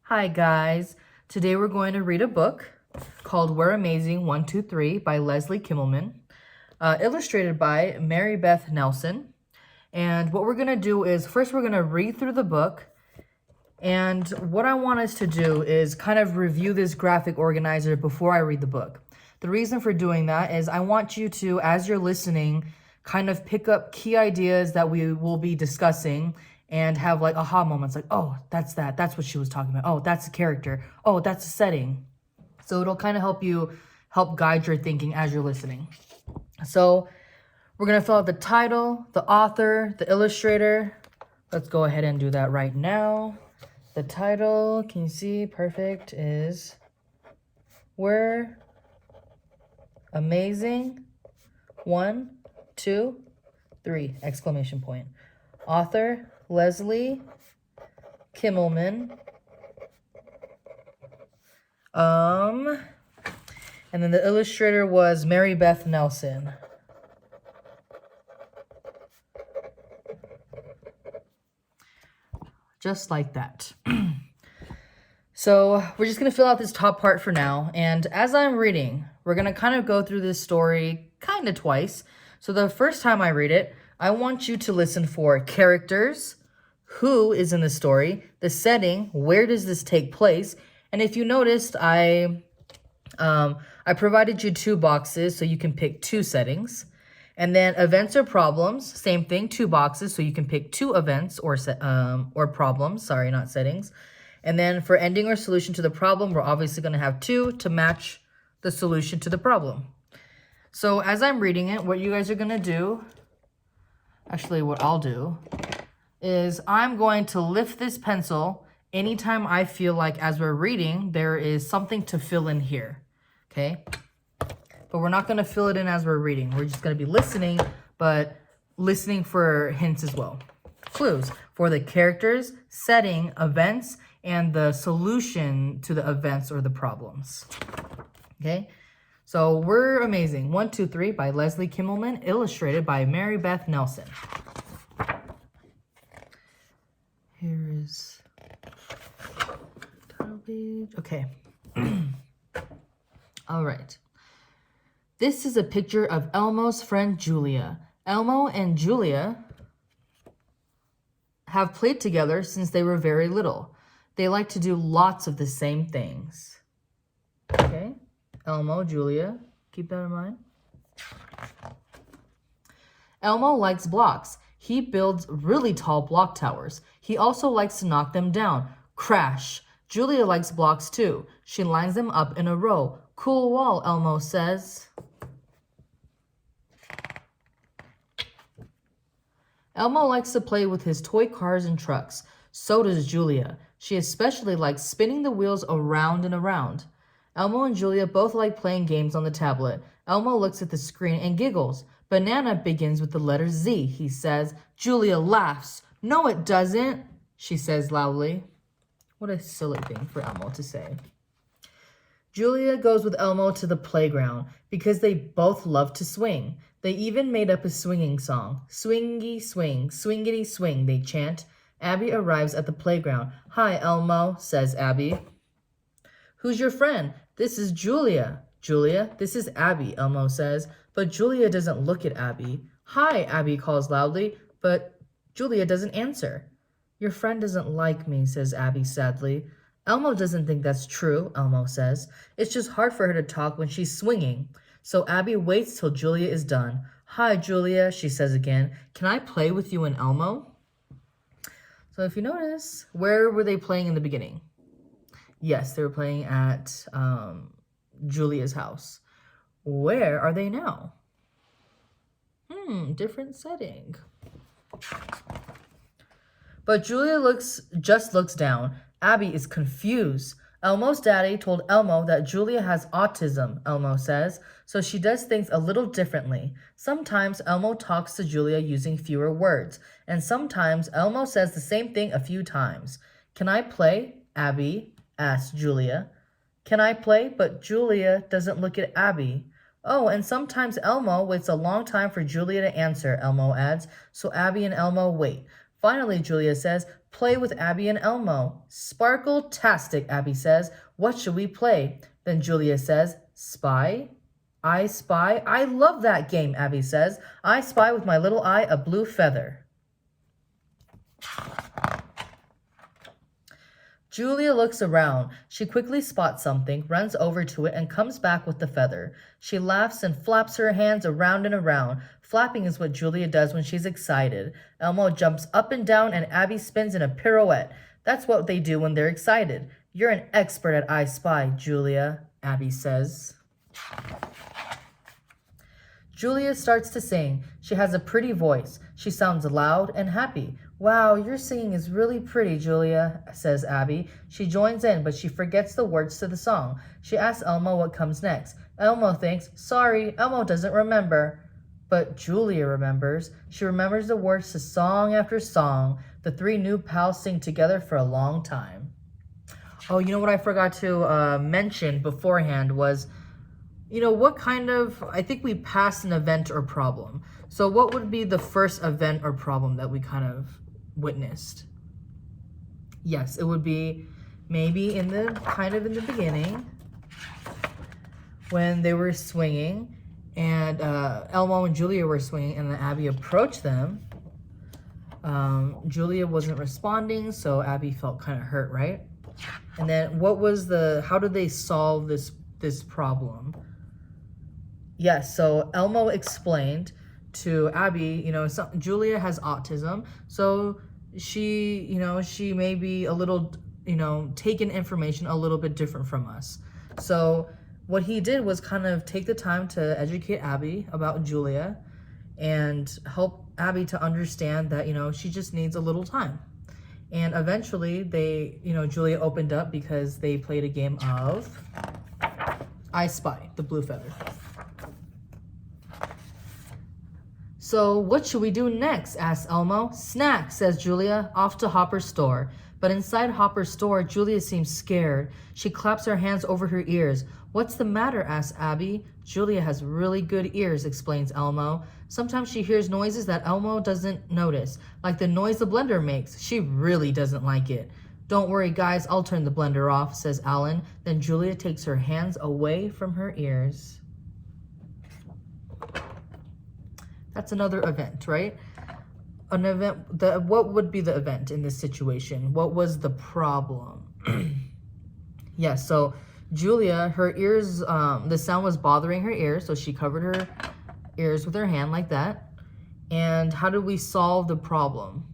Hi guys, today we're going to read a book called We're Amazing 123 by Leslie Kimmelman, illustrated by Mary Beth Nelson. And what we're going to do is first we're going to read through the book, and what I want us to do is kind of review this graphic organizer before I read the book. The reason for doing that is I want you to, as you're listening, kind of pick up key ideas that we will be discussing and have like aha moments like, oh, that's what she was talking about. Oh, that's the character. Oh, that's the setting. So it'll kind of help guide your thinking as you're listening. So we're going to fill out the title, the author, the illustrator. Let's go ahead and do that right now. The title, can you see? Perfect, is We're Amazing 1, 2, 3, exclamation point. Author, Leslie Kimmelman. And then the illustrator was Mary Beth Nelson. Just like that. So we're just going to fill out this top part for now. And as I'm reading, we're going to kind of go through this story kind of twice. So the first time I read it, I want you to listen for characters, who is in the story, the setting, where does this take place. And if you noticed, I provided you 2 boxes so you can pick 2 settings. And then events or problems, same thing, 2 boxes so you can pick 2 events or problems, sorry, not settings. And then for ending or solution to the problem, we're obviously going to have 2 to match the solution to the problem. So as I'm reading it, what you guys are going to do, actually what I'll do, is I'm going to lift this pencil anytime I feel like as we're reading, there is something to fill in here, okay? But we're not going to fill it in as we're reading. We're just going to be listening, but listening for hints as well. Clues for the characters, setting, events, and the solution to the events or the problems. Okay? So We're Amazing 1, 2, 3 by Leslie Kimmelman, illustrated by Mary Beth Nelson. Here is title page. Okay. All right. This is a picture of Elmo's friend Julia. Elmo and Julia have played together since they were very little. They like to do lots of the same things. Okay, Elmo, Julia, keep that in mind. Elmo likes blocks. He builds really tall block towers. He also likes to knock them down. Crash. Julia likes blocks too. She lines them up in a row. Cool wall, Elmo says. Elmo likes to play with his toy cars and trucks. So does Julia. She especially likes spinning the wheels around and around. Elmo and Julia both like playing games on the tablet. Elmo looks at the screen and giggles. Banana begins with the letter Z, he says. Julia laughs. No, it doesn't, she says loudly. What a silly thing for Elmo to say. Julia goes with Elmo to the playground because they both love to swing. They even made up a swinging song. Swingy swing, swingity swing, they chant. Abby arrives at the playground. Hi, Elmo, says Abby. Who's your friend? This is Julia. Julia, this is Abby, Elmo says. But Julia doesn't look at Abby. Hi, Abby calls loudly, but Julia doesn't answer. Your friend doesn't like me, says Abby sadly. Elmo doesn't think that's true, Elmo says. It's just hard for her to talk when she's swinging. So Abby waits till Julia is done. Hi, Julia, she says again. Can I play with you and Elmo? So if you notice, where were they playing in the beginning? Yes, they were playing at Julia's house. Where are they now? Different setting. But Julia just looks down. Abby is confused. Elmo's daddy told Elmo that Julia has autism, Elmo says, so she does things a little differently. Sometimes Elmo talks to Julia using fewer words, and sometimes Elmo says the same thing a few times. Can I play? Abby asks Julia. Can I play? But Julia doesn't look at Abby. Oh, and sometimes Elmo waits a long time for Julia to answer, Elmo adds, so Abby and Elmo wait. Finally, Julia says, Play with Abby and Elmo. Sparkle-tastic, Abby says. What should we play? Then Julia says, Spy? I spy? I love that game, Abby says. I spy with my little eye a blue feather. Julia looks around. She quickly spots something, runs over to it, and comes back with the feather. She laughs and flaps her hands around and around. Flapping is what Julia does when she's excited. Elmo jumps up and down, and Abby spins in a pirouette. That's what they do when they're excited. You're an expert at I Spy, Julia, Abby says. Julia starts to sing. She has a pretty voice. She sounds loud and happy. Wow, your singing is really pretty, Julia, says Abby. She joins in, but she forgets the words to the song. She asks Elmo what comes next. Elmo thinks, sorry, Elmo doesn't remember. But Julia remembers. She remembers the words to song after song. The three new pals sing together for a long time. Oh, you know what I forgot to mention beforehand was, what kind of, I think we passed an event or problem. So what would be the first event or problem that we kind of witnessed? Yes, it would be maybe in the beginning when they were swinging and Elmo and Julia were swinging and then Abby approached them. Julia wasn't responding, so Abby felt kind of hurt, right? And then how did they solve this problem? Yes, so Elmo explained to Abby, Julia has autism, so she may be a little, taking information a little bit different from us. So what he did was kind of take the time to educate Abby about Julia and help Abby to understand that, she just needs a little time. And eventually Julia opened up because they played a game of I Spy, the blue feather. So what should we do next? Asks Elmo. Snack, says Julia, off to Hopper's store. But inside Hopper's store, Julia seems scared. She claps her hands over her ears. What's the matter? Asks Abby. Julia has really good ears, explains Elmo. Sometimes she hears noises that Elmo doesn't notice, like the noise the blender makes. She really doesn't like it. Don't worry, guys, I'll turn the blender off, says Alan. Then Julia takes her hands away from her ears. That's another event, right? An event, what would be the event in this situation? What was the problem? Yes, so Julia, her ears, the sound was bothering her ears, so she covered her ears with her hand like that. And how did we solve the problem?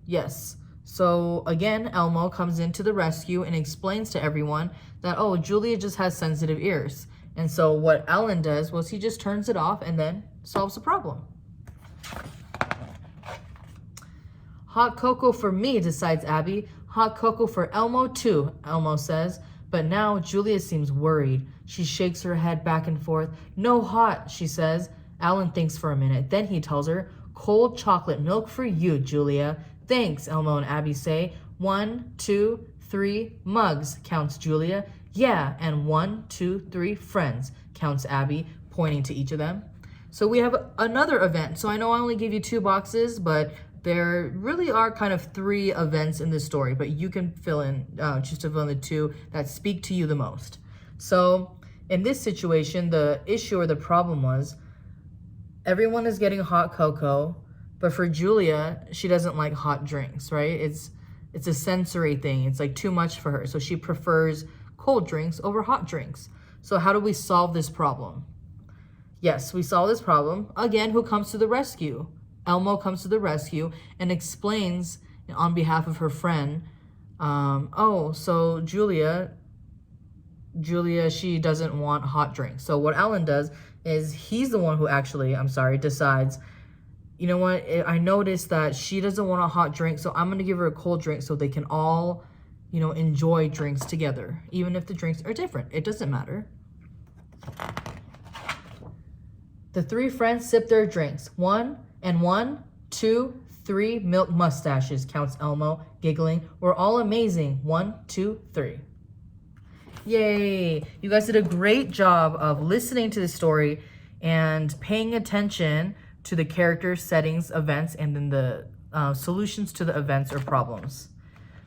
Yes, so again, Elmo comes into the rescue and explains to everyone that, oh, Julia just has sensitive ears. And so what Alan does was he just turns it off and then solves the problem. Hot cocoa for me, decides Abby. Hot cocoa for Elmo too, Elmo says. But now Julia seems worried. She shakes her head back and forth. No hot, she says. Alan thinks for a minute. Then he tells her, cold chocolate milk for you, Julia. Thanks, Elmo and Abby say. 1, 2, 3 mugs, counts Julia. Yeah, and 1, 2, 3 friends, counts Abby, pointing to each of them. So we have another event. So I know I only gave you 2 boxes, but there really are kind of 3 events in this story, but you can fill in, just to fill in the 2 that speak to you the most. So in this situation, the issue or the problem was everyone is getting hot cocoa, but for Julia, she doesn't like hot drinks, right? It's a sensory thing. It's like too much for her. So she prefers cold drinks over hot drinks. So how do we solve this problem? Yes, we solve this problem. Again, who comes to the rescue? Elmo comes to the rescue and explains on behalf of her friend, so Julia, she doesn't want hot drinks. So what Alan does is he's the one who actually, decides, you know what, I noticed that she doesn't want a hot drink, so I'm going to give her a cold drink so they can all, enjoy drinks together. Even if the drinks are different, it doesn't matter. The 3 friends sip their drinks. 1, 2, 3 milk mustaches, counts Elmo, giggling. We're all amazing. 1, 2, 3. Yay! You guys did a great job of listening to the story and paying attention to the characters, settings, events, and then the solutions to the events or problems.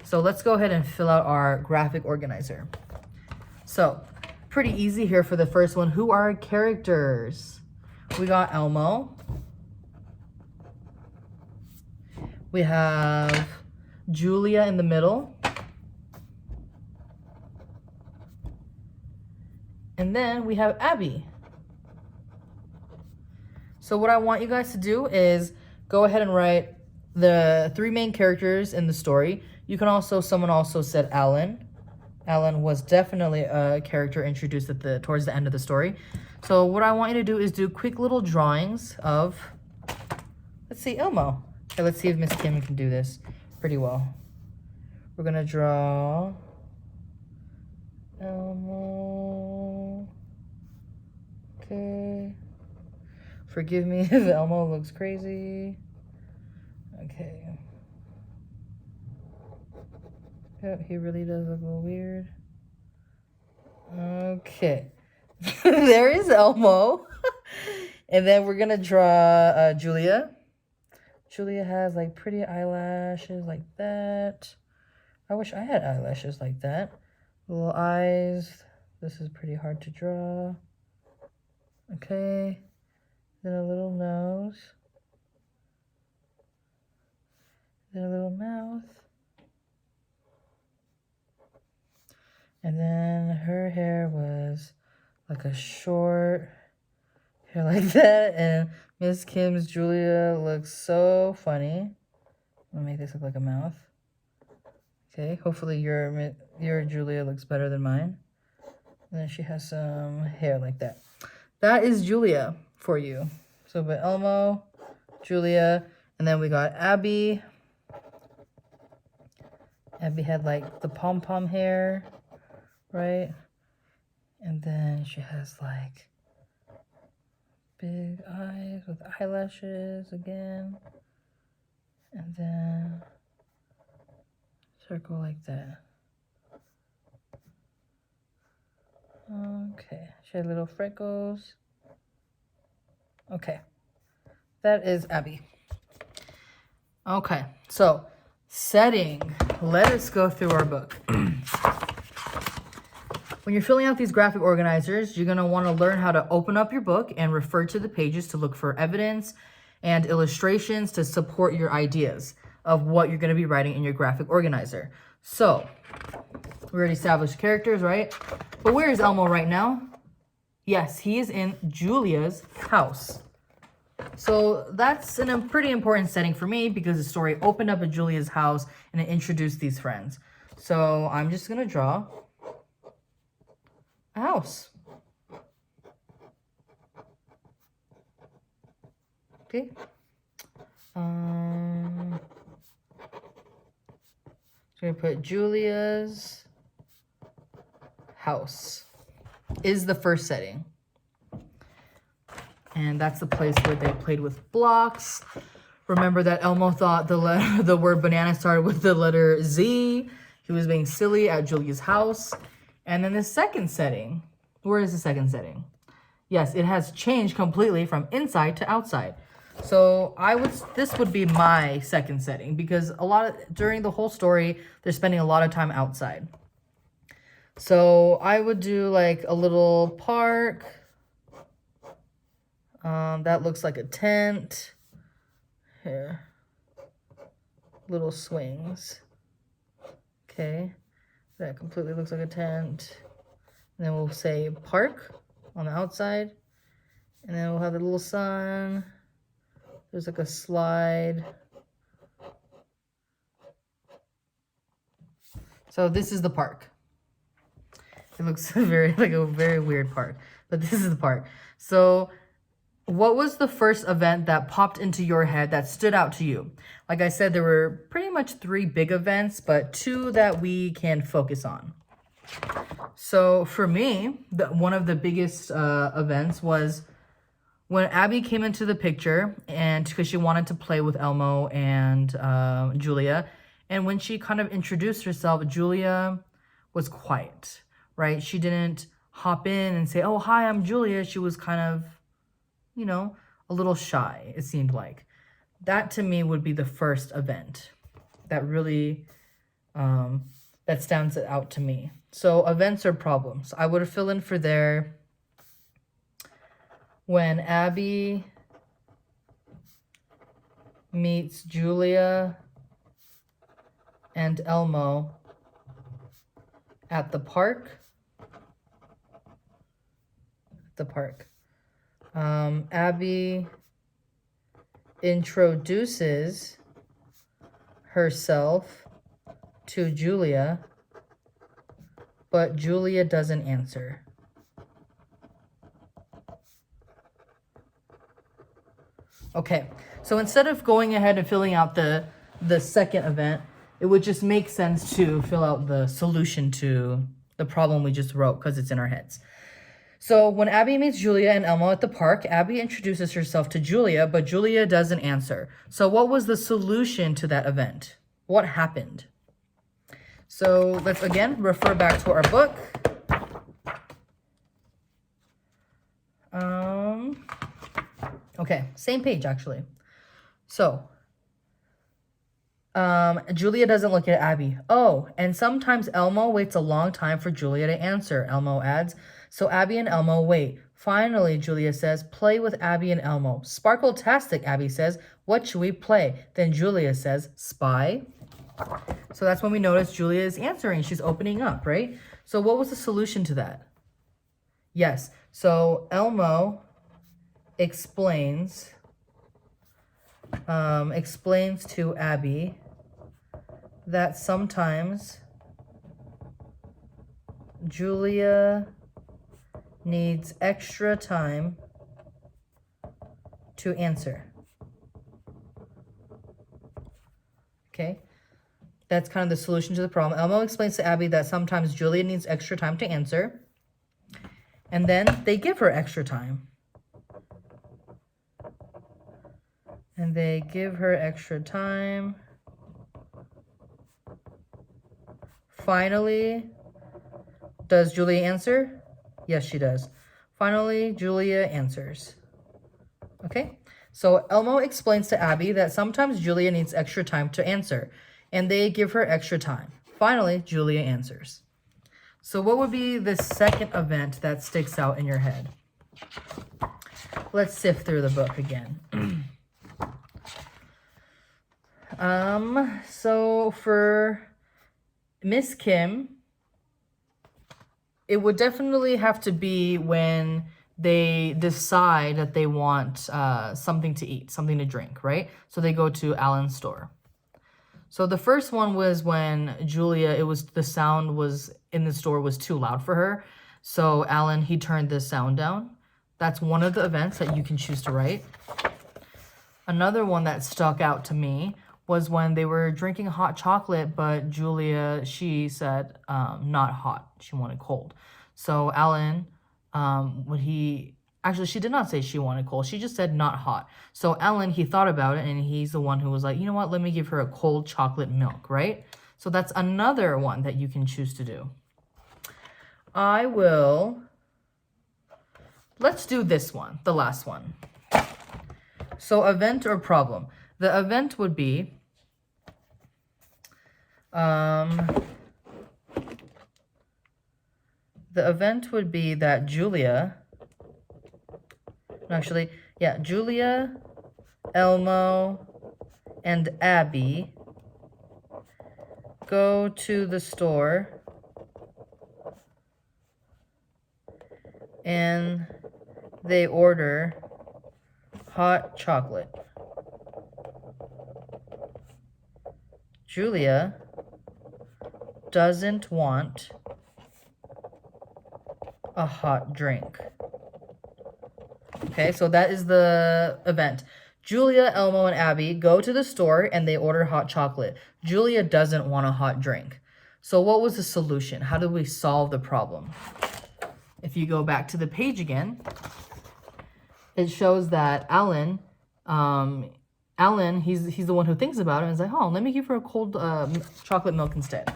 So let's go ahead and fill out our graphic organizer. So pretty easy here for the first one. Who are our characters? We got Elmo. We have Julia in the middle. And then we have Abby. So what I want you guys to do is go ahead and write the 3 main characters in the story. You can also, someone also said Alan. Alan was definitely a character introduced towards the end of the story. So what I want you to do is do quick little drawings of, let's see, Elmo. Okay, let's see if Miss Kim can do this pretty well. We're gonna draw Elmo. Okay. Forgive me if Elmo looks crazy. Okay. Yep, he really does look a little weird. Okay. There is Elmo. And then we're gonna draw Julia. Julia has like pretty eyelashes like that. I wish I had eyelashes like that. Little eyes. This is pretty hard to draw. Okay. Then a little nose. Then a little mouth. And then her hair was like a short hair like that. And Miss Kim's Julia looks so funny. I'm gonna make this look like a mouth. Okay, hopefully your Julia looks better than mine. And then she has some hair like that. That is Julia for you. So but Elmo, Julia, and then we got Abby. Abby had like the pom-pom hair, right? And then she has like big eyes with eyelashes again. And then circle like that. Okay, she had little freckles. Okay, that is Abby. Okay, so setting. Let us go through our book. When you're filling out these graphic organizers, you're going to want to learn how to open up your book and refer to the pages to look for evidence and illustrations to support your ideas of what you're going to be writing in your graphic organizer. So, we already established characters, right? But where is Elmo right now? Yes, he is in Julia's house. So that's a pretty important setting for me because the story opened up at Julia's house and it introduced these friends. So I'm just going to draw a house. Okay. I'm going to put Julia's house is the first setting. And that's the place where they played with blocks. Remember that Elmo thought the word banana started with the letter Z. He was being silly at Julia's house. And then the second setting. Where is the second setting? Yes, it has changed completely from inside to outside. So this would be my second setting because during the whole story, they're spending a lot of time outside. So I would do like a little park. That looks like a tent. Here. Little swings. Okay. That completely looks like a tent. And then we'll say park on the outside. And then we'll have the little sun. There's like a slide. So this is the park. It looks like a very weird park. But this is the park. So what was the first event that popped into your head that stood out to you? Like I said, there were pretty much 3 big events, but 2 that we can focus on. So for me, one of the biggest events was when Abby came into the picture, and because she wanted to play with Elmo and Julia. And when she kind of introduced herself, Julia was quiet, right? She didn't hop in and say, "Oh, hi, I'm Julia." She was kind of, a little shy, it seemed like. That to me would be the first event that really, that stands out to me. So events or problems. I would fill in for there when Abby meets Julia and Elmo at the park. Abby introduces herself to Julia, but Julia doesn't answer. Okay, so instead of going ahead and filling out the second event, it would just make sense to fill out the solution to the problem we just wrote because it's in our heads. So when Abby meets Julia and Elmo at the park, Abby introduces herself to Julia, but Julia doesn't answer. So what was the solution to that event? What happened? So let's again refer back to our book. Okay, same page actually. So Julia doesn't look at Abby. Oh, and sometimes Elmo waits a long time for Julia to answer, Elmo adds. So Abby and Elmo wait. Finally, Julia says, play with Abby and Elmo. Sparkle-tastic, Abby says. What should we play? Then Julia says, spy. So that's when we notice Julia is answering. She's opening up, right? So what was the solution to that? Yes, so Elmo explains to Abby that sometimes Julia needs extra time to answer. Okay, that's kind of the solution to the problem. Elmo explains to Abby that sometimes Julia needs extra time to answer, and then they give her extra time. And they give her extra time. Finally, does Julia answer? Yes, she does. Finally, Julia answers. Okay, so Elmo explains to Abby that sometimes Julia needs extra time to answer, and they give her extra time. Finally, Julia answers. So what would be the second event that sticks out in your head? Let's sift through the book again. So for Miss Kim, it would definitely have to be when they decide that they want something to eat, something to drink, right? So they go to Alan's store. So the first one was when Julia, the sound was in the store was too loud for her. So Alan, he turned the sound down. That's one of the events that you can choose to write. Another one that stuck out to me was when they were drinking hot chocolate, but Julia, she said not hot. She wanted cold. So Alan, she did not say she wanted cold. She just said not hot. So Alan, he thought about it, and he's the one who was like, you know what, let me give her a cold chocolate milk, right? So that's another one that you can choose to do. Let's do this one, the last one. So event or problem. The event would be, that Julia, Elmo, and Abby go to the store and they order hot chocolate. Julia doesn't want a hot drink. Okay, so that is the event. Julia, Elmo, and Abby go to the store and they order hot chocolate. Julia doesn't want a hot drink. So what was the solution? How did we solve the problem? If you go back to the page again, it shows that Alan, he's the one who thinks about it and is like, oh, let me give her a cold chocolate milk instead.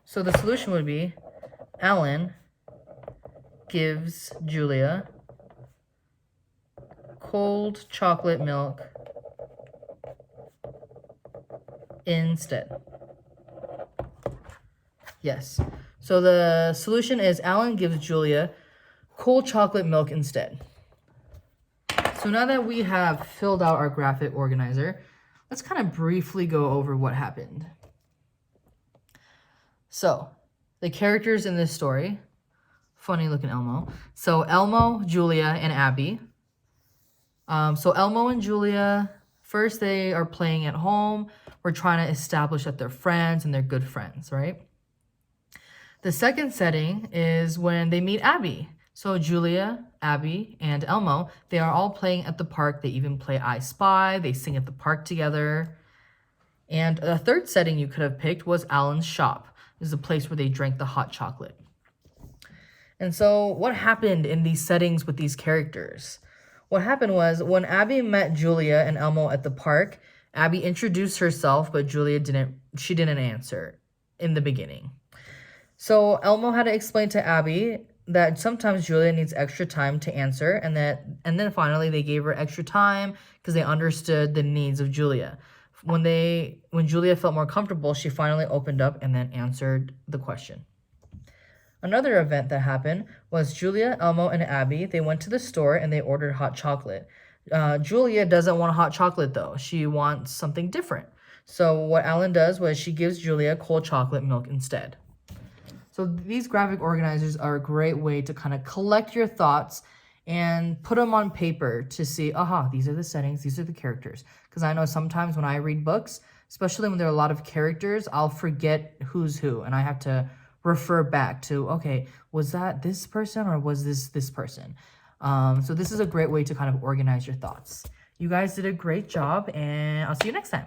So the solution would be Alan gives Julia cold chocolate milk instead. Yes. So the solution is Alan gives Julia cold chocolate milk instead. So now that we have filled out our graphic organizer, let's kind of briefly go over what happened. So, the characters in this story, funny looking Elmo. So Elmo, Julia, and Abby. So Elmo and Julia, first they are playing at home. We're trying to establish that they're friends and they're good friends, right? The second setting is when they meet Abby. So Julia, Abby, and Elmo, they are all playing at the park. They even play I Spy. They sing at the park together. And a third setting you could have picked was Alan's shop. This is a place where they drank the hot chocolate. And so what happened in these settings with these characters? What happened was when Abby met Julia and Elmo at the park, Abby introduced herself, but Julia didn't answer in the beginning. So Elmo had to explain to Abby that sometimes Julia needs extra time to answer, and then finally they gave her extra time because they understood the needs of Julia. When Julia felt more comfortable, she finally opened up and then answered the question. Another event that happened was Julia, Elmo, and Abby, they went to the store and they ordered hot chocolate. Julia doesn't want hot chocolate though. She wants something different. So what Alan does was she gives Julia cold chocolate milk instead. So these graphic organizers are a great way to kind of collect your thoughts and put them on paper to see, these are the settings, these are the characters. Because I know sometimes when I read books, especially when there are a lot of characters, I'll forget who's who. And I have to refer back to, okay, was that this person or was this person? So this is a great way to kind of organize your thoughts. You guys did a great job, and I'll see you next time.